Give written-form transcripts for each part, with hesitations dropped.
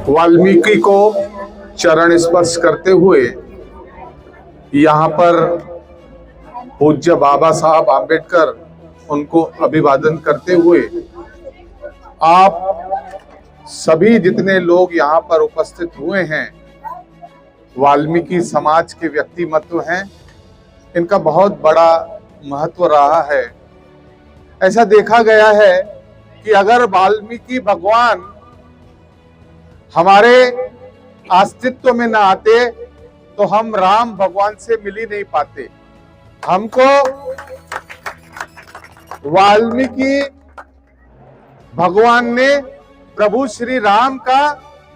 वाल्मीकि को चरण स्पर्श करते हुए यहाँ पर पूज्य बाबा साहब आम्बेडकर उनको अभिवादन करते हुए आप सभी जितने लोग यहाँ पर उपस्थित हुए हैं, वाल्मीकि समाज के व्यक्तिमत्व हैं, इनका बहुत बड़ा महत्व रहा है। ऐसा देखा गया है कि अगर वाल्मीकि भगवान हमारे अस्तित्व में न आते तो हम राम भगवान से मिल ही नहीं पाते। हमको वाल्मीकि भगवान ने प्रभु श्री राम का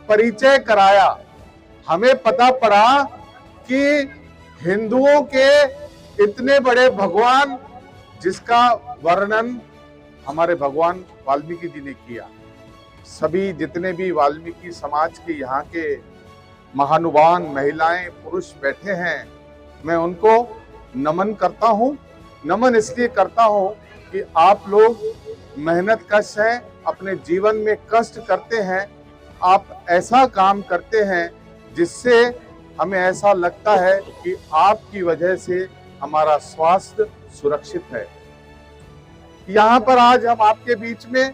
परिचय कराया। हमें पता पड़ा कि हिंदुओं के इतने बड़े भगवान जिसका वर्णन हमारे भगवान वाल्मीकि जी ने किया। सभी जितने भी वाल्मीकि समाज के यहाँ के महानुभाव, महिलाएं, पुरुष बैठे हैं, मैं उनको नमन करता हूँ। नमन इसलिए करता हूँ कि आप लोग मेहनत कश हैं, अपने जीवन में कष्ट करते हैं, आप ऐसा काम करते हैं जिससे हमें ऐसा लगता है कि आपकी वजह से हमारा स्वास्थ्य सुरक्षित है। यहाँ पर आज हम आपके बीच में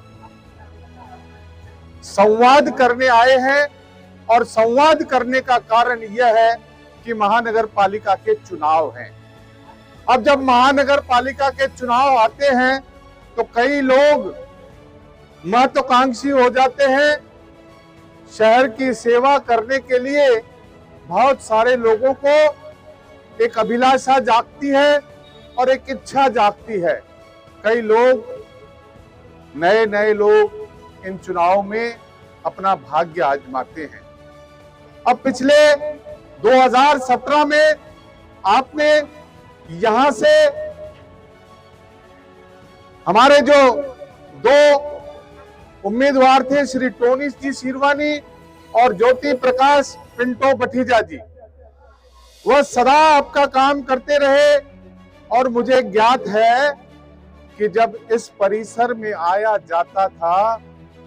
संवाद करने आए हैं और संवाद करने का कारण यह है कि महानगर पालिका के चुनाव हैं। अब जब महानगर पालिका के चुनाव आते हैं तो कई लोग महत्वाकांक्षी हो जाते हैं। शहर की सेवा करने के लिए बहुत सारे लोगों को एक अभिलाषा जागती है और एक इच्छा जागती है। कई लोग, नए नए लोग इन चुनाव में अपना भाग्य आजमाते हैं। अब पिछले 2017 में आपने यहां से हमारे जो दो उम्मीदवार थे, श्री टोनी जी शिरवानी और ज्योति प्रकाश पिंटो बठीजा जी, वह सदा आपका काम करते रहे। और मुझे ज्ञात है कि जब इस परिसर में आया जाता था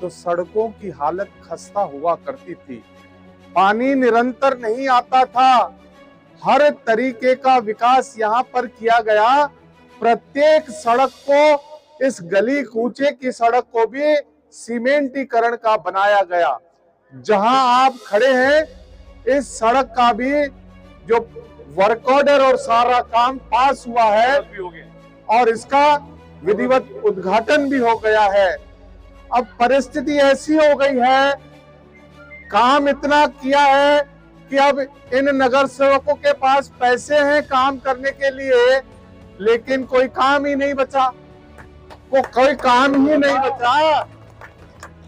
तो सड़कों की हालत खस्ता हुआ करती थी, पानी निरंतर नहीं आता था। हर तरीके का विकास यहाँ पर किया गया। प्रत्येक सड़क को, इस गली कूचे की सड़क को भी सीमेंटीकरण का बनाया गया। जहां आप खड़े हैं, इस सड़क का भी जो वर्क ऑर्डर और सारा काम पास हुआ है और इसका विधिवत उद्घाटन भी हो गया है। अब परिस्थिति ऐसी हो गई है, काम इतना किया है कि अब इन नगर सेवकों के पास पैसे हैं काम करने के लिए, लेकिन कोई काम ही नहीं बचा। कोई काम ही नहीं बचा।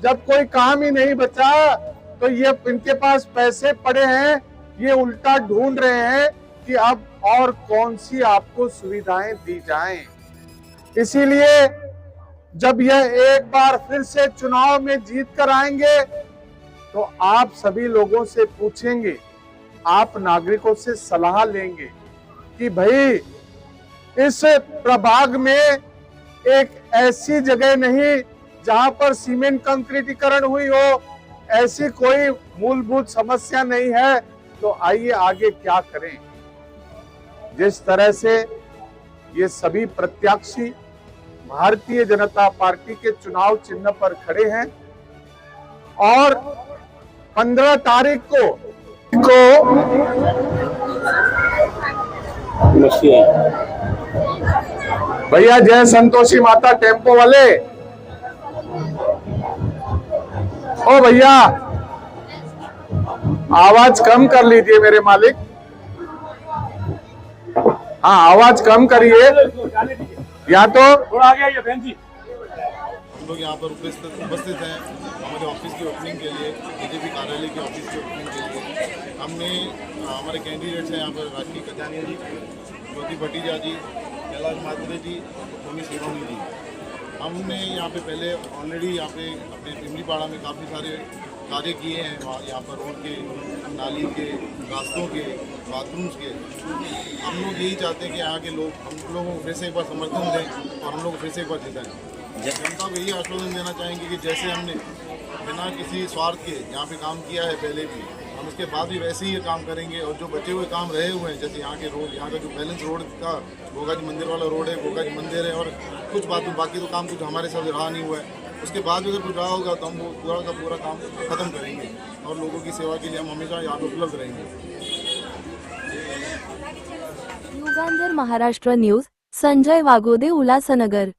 जब कोई काम ही नहीं बचा तो ये इनके पास पैसे पड़े हैं, ये उल्टा ढूंढ रहे हैं कि अब और कौन सी आपको सुविधाएं दी जाएं। इसीलिए जब यह एक बार फिर से चुनाव में जीत कर आएंगे तो आप सभी लोगों से पूछेंगे, आप नागरिकों से सलाह लेंगे कि भाई इस प्रभाग में एक ऐसी जगह नहीं जहां पर सीमेंट कंक्रीटीकरण हुई हो, ऐसी कोई मूलभूत समस्या नहीं है, तो आइए आगे क्या करें। जिस तरह से ये सभी प्रत्याशी भारतीय जनता पार्टी के चुनाव चिन्ह पर खड़े हैं और 15 तारीख को भैया जय संतोषी माता टेम्पो वाले, ओ भैया आवाज कम कर लीजिए मेरे मालिक। हाँ आवाज कम करिए, या तो थोड़ा आगे आइए बहन जी। हम लोग यहाँ पर उपस्थित हैं हमारे ऑफिस की ओपनिंग के लिए, बीजेपी कार्यालय की ऑफिस की ओपनिंग के लिए। हमने हमारे कैंडिडेट्स हैं यहाँ पर राजकीय कल्याणी जी, ज्योति भटीजा जी, कैलाश मात्रे जी, टोनी शिरोनी जी। हमने यहाँ पे पहले ऑलरेडी यहाँ पे अपने टिमलीपाड़ा में काफ़ी सारे कार्य किए हैं। यहाँ पर रोड के, नाली के, रास्तों के, बाथरूम्स के। हम लोग यही चाहते हैं कि यहाँ के लोग हम लोगों को फिर से एक बार समर्थन दें और हम लोग को फिर से एक बार जिताएं। जनता को यही आश्वासन देना चाहेंगे कि जैसे हमने बिना किसी स्वार्थ के यहाँ पे काम किया है पहले भी, हम उसके बाद भी वैसे ही ये काम करेंगे। और जो बचे हुए काम रहे हुए हैं, जैसे यहाँ के रोड, यहाँ का जो बैलेंस रोड का गोगा जी मंदिर वाला रोड है, गोगा जी मंदिर है, और कुछ बाकी तो काम कुछ हमारे साथ रहा नहीं हुआ है। उसके बाद भी अगर कुछ रहा होगा तो हम वो पूरा का पूरा काम खत्म करेंगे और लोगों की सेवा के लिए हम हमेशा यहाँ पे उपलब्ध रहेंगे। युगांधर महाराष्ट्र न्यूज, संजय वागोदे, उल्हासनगर।